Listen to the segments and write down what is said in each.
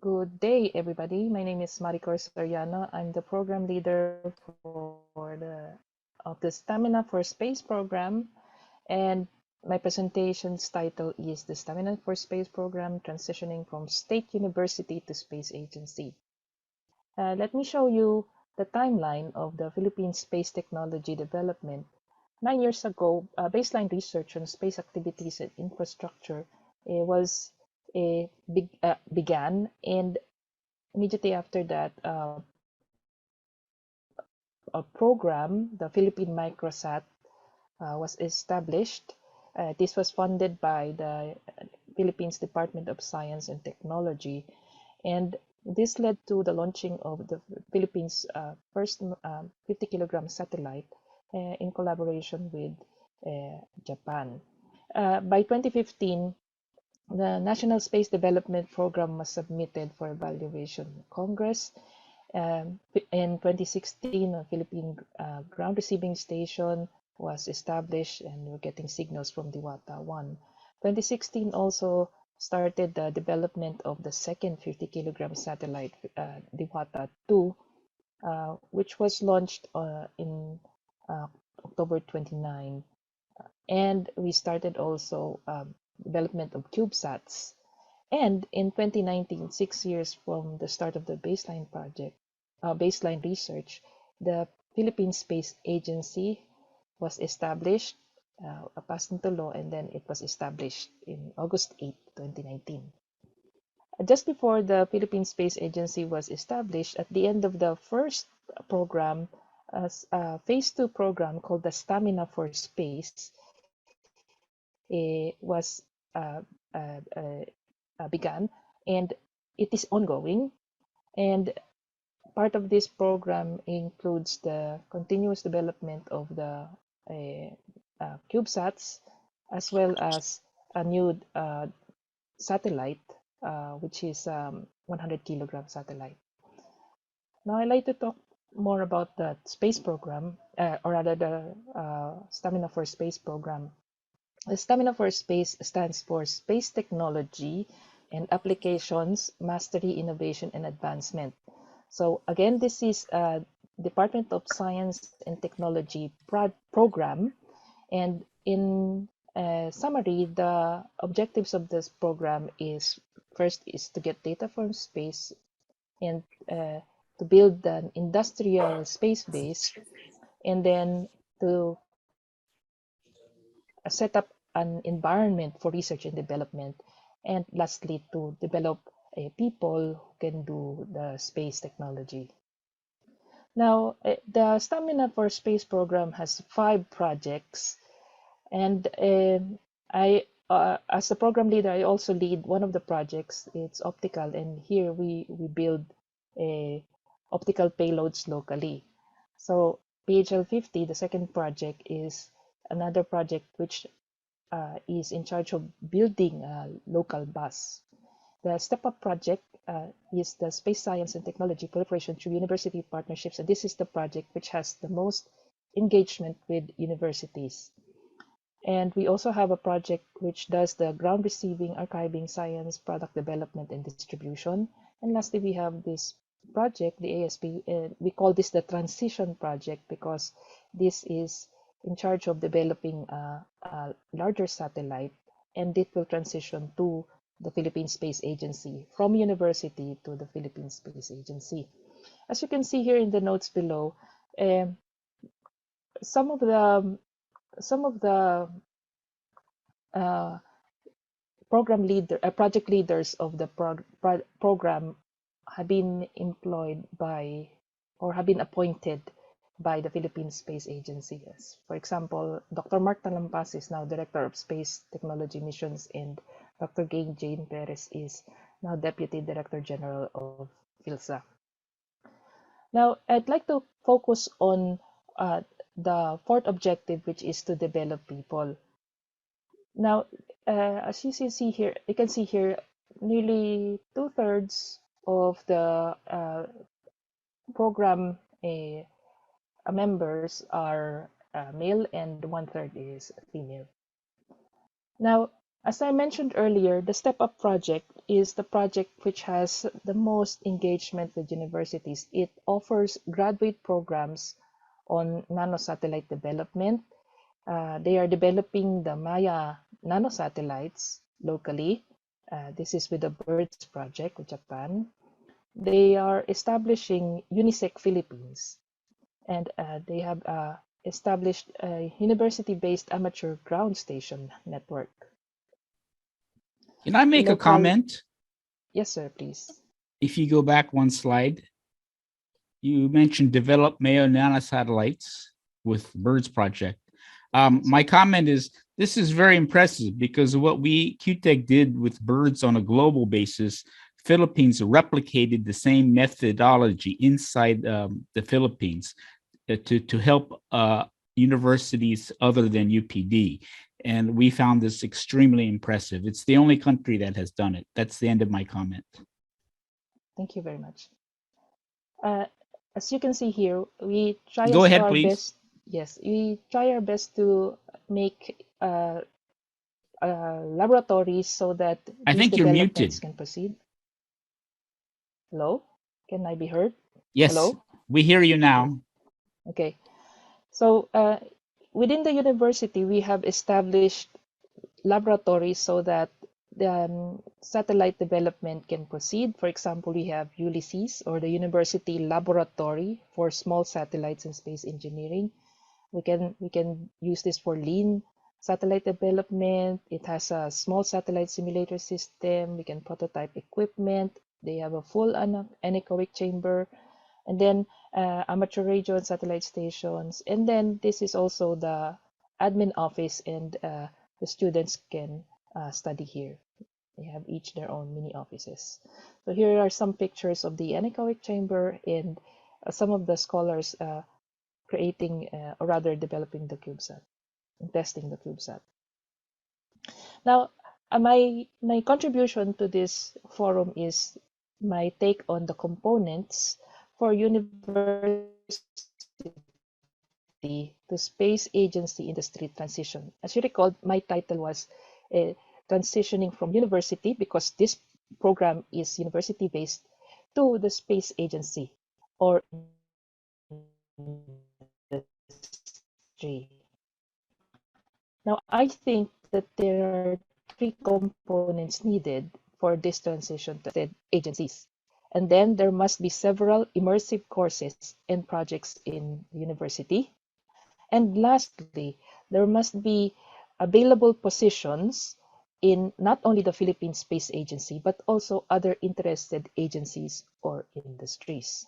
Good day, everybody. My name is Maricor Soriano. I'm the program leader for the STAMINA4Space program, and my presentation's title is the STAMINA4Space program transitioning from state university to space agency. Let me show you the timeline of the Philippine space technology development. 9 years ago, baseline research on space activities and infrastructure began, and immediately after that, a program, the Philippine Microsat, was established. This was funded by the Philippines Department of Science and Technology, and this led to the launching of the Philippines' first 50-kilogram satellite in collaboration with Japan. By 2015, the National Space Development Program was submitted for evaluation in Congress. In 2016, a Philippine ground receiving station was established, and we're getting signals from Diwata 1. 2016 also started the development of the second 50-kilogram satellite, Diwata 2, which was launched in October 29. And we started also development of CubeSats. And in 2019, 6 years from the start of the baseline project, baseline research, the Philippine Space Agency was established, passed into law, and then it was established in August 8, 2019. Just before the Philippine Space Agency was established, at the end of the first program, a phase 2 program called the STAMINA4Space was began, and it is ongoing. And part of this program includes the continuous development of the CubeSats, as well as a new satellite, which is 100-kilogram satellite. Now I'd like to talk more about the space program, or rather the STAMINA4Space program. The STAMINA4Space stands for Space Technology and Applications, Mastery, Innovation, and Advancement. So again, this is a Department of Science and Technology program. And in summary, the objectives of this program is, first is to get data from space and to build an industrial space base, and then to set up an environment for research and development, and lastly, to develop people who can do the space technology. Now, the STAMINA4Space program has 5 projects, and as a program leader, I also lead one of the projects. It's optical, and here we build optical payloads locally. So PHL-50, the second project, is another project which is in charge of building a local bus. The StepUp Project is the Space Science and Technology Proliferation through University Partnerships, and this is the project which has the most engagement with universities. And we also have a project which does the ground receiving, archiving, science, product development, and distribution. And lastly, we have this project, the ASP. We call this the Transition Project because this is in charge of developing a larger satellite, and it will transition to the Philippine Space Agency from university to the Philippine Space Agency. As you can see here in the notes below, some of the project leaders of the program have been employed by, or have been appointed by, the Philippine Space Agency. For example, Dr. Mark Talampas is now Director of Space Technology Missions, and Dr. Jane Perez is now Deputy Director General of PhilSA. Now, I'd like to focus on the fourth objective, which is to develop people. Now, as you can see here, nearly 2/3 of the program members are male, and 1/3 is female. Now, As I mentioned earlier, the StepUp project is the project which has the most engagement with universities. It offers graduate programs on nanosatellite development. They are developing the Maya nanosatellites locally. This is with the BIRDS project with Japan. They are establishing UNISEC Philippines, and they have established a university-based amateur ground station network. Can I make a comment? Yes, sir, please. If you go back one slide, you mentioned develop Maya nanosatellites with BIRDS project. My comment is this is very impressive because what we QTech did with BIRDS on a global basis, Philippines replicated the same methodology inside the Philippines to help universities other than UPD. And we found this extremely impressive. It's the only country that has done it. That's the end of my comment. Thank you very much. As you can see here, we try Go ahead, our please. best. Yes, we try our best to make laboratories so that I these think you're developments muted. can proceed. Hello? Can I be heard? Yes, hello? We hear you now. Okay. So within the university, we have established laboratories so that the satellite development can proceed. For example, we have Ulysses, or the University Laboratory for Small Satellites and Space Engineering. We can use this for lean satellite development. It has a small satellite simulator system. We can prototype equipment. They have a full anechoic chamber, and then amateur radio and satellite stations. And then this is also the admin office, and the students can study here. They have each their own mini offices. So here are some pictures of the anechoic chamber and some of the scholars creating or rather developing the CubeSat and testing the CubeSat. Now, my contribution to this forum is my take on the components for university to space agency industry transition. As you recall, my title was transitioning from university, because this program is university based, to the space agency or industry. Now, I think that there are three components needed for this transition to agencies. And then there must be several immersive courses and projects in university. And lastly, there must be available positions in not only the Philippine Space Agency, but also other interested agencies or industries.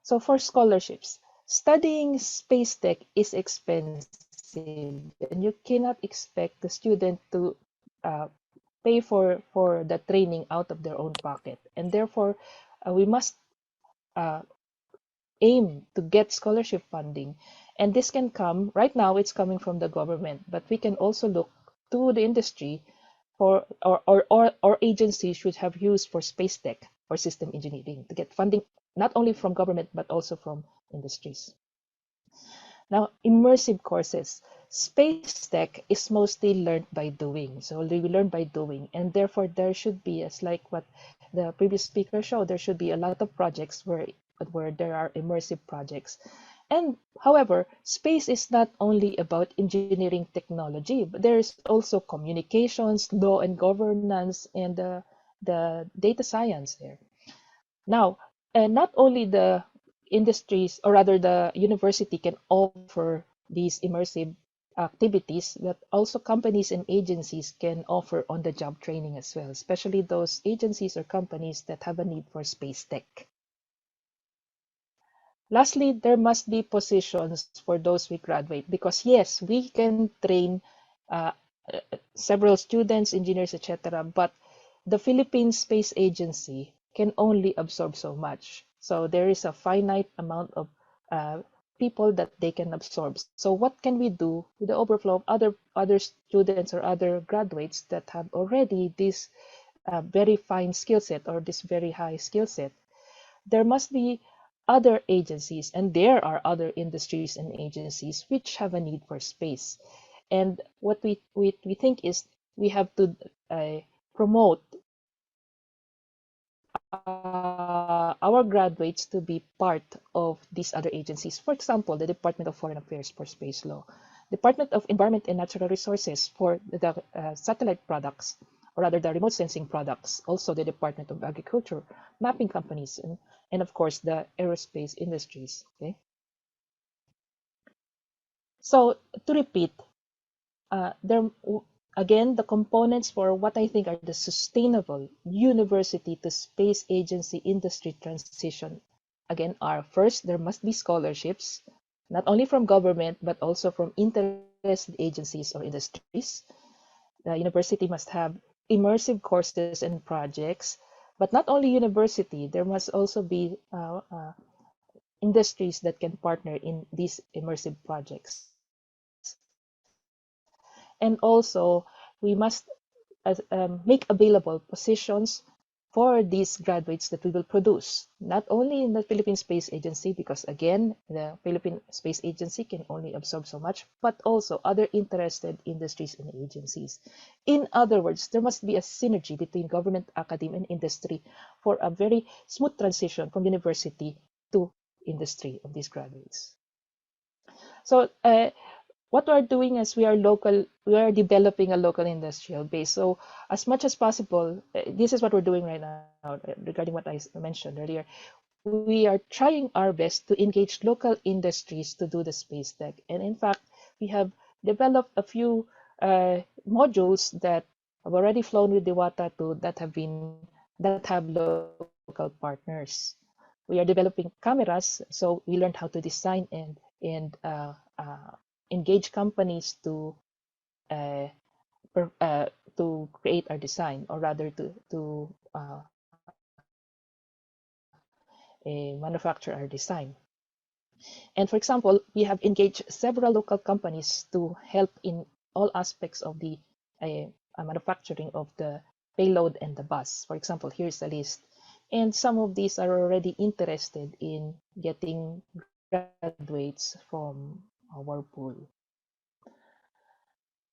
So for scholarships, studying space tech is expensive, and you cannot expect the student to pay for the training out of their own pocket. And therefore, we must aim to get scholarship funding. And this can come, right now it's coming from the government, but we can also look to the industry for, or agencies should have used for space tech or system engineering to get funding, not only from government, but also from industries. Now, immersive courses. Space tech is mostly learned by doing. So we learn by doing, and therefore there should be, as like what the previous speaker showed, there should be a lot of projects where there are immersive projects. And however, space is not only about engineering technology, but there is also communications, law and governance, and the data science there. Now, not only the industries, or rather the university, can offer these immersive activities, but also companies and agencies can offer on-the-job training as well, especially those agencies or companies that have a need for space tech. Lastly, there must be positions for those we graduate, because yes, we can train uh, several students, engineers, etc., but the Philippine Space Agency can only absorb so much. So there is a finite amount of people that they can absorb. So what can we do with the overflow of other students or other graduates that have already this very fine skill set or this very high skill set? There must be other agencies, and there are other industries and agencies which have a need for space. And what we think is we have to promote our graduates to be part of these other agencies. For example, the Department of Foreign Affairs for space law, Department of Environment and Natural Resources for the satellite products, or rather the remote sensing products, also the Department of Agriculture, mapping companies, and of course the aerospace industries. Okay. So to repeat, there again, the components for what I think are the sustainable university to space agency industry transition again are: first, there must be scholarships, not only from government but also from interested agencies or industries. The university must have immersive courses and projects, but not only university, there must also be industries that can partner in these immersive projects. And also, we must make available positions for these graduates that we will produce, not only in the Philippine Space Agency, because again, the Philippine Space Agency can only absorb so much, but also other interested industries and agencies. In other words, there must be a synergy between government, academia, and industry for a very smooth transition from university to industry of these graduates. So what we're doing is we are developing a local industrial base. So as much as possible, this is what we're doing right now regarding what I mentioned earlier. We are trying our best to engage local industries to do the space tech. And in fact, we have developed a few modules that have already flown with Diwata to that have local partners. We are developing cameras, so we learned how to design and engage companies uh, to create our design, or rather to manufacture our design. And for example, we have engaged several local companies to help in all aspects of the manufacturing of the payload and the bus. For example, here's a list. And some of these are already interested in getting graduates from our pool.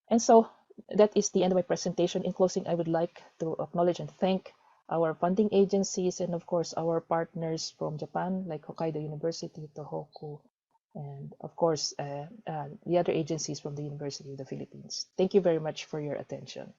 And so that is the end of my presentation. In closing, I would like to acknowledge and thank our funding agencies and of course our partners from Japan, like Hokkaido University, Tohoku, and of course the other agencies from the University of the Philippines. Thank you very much for your attention.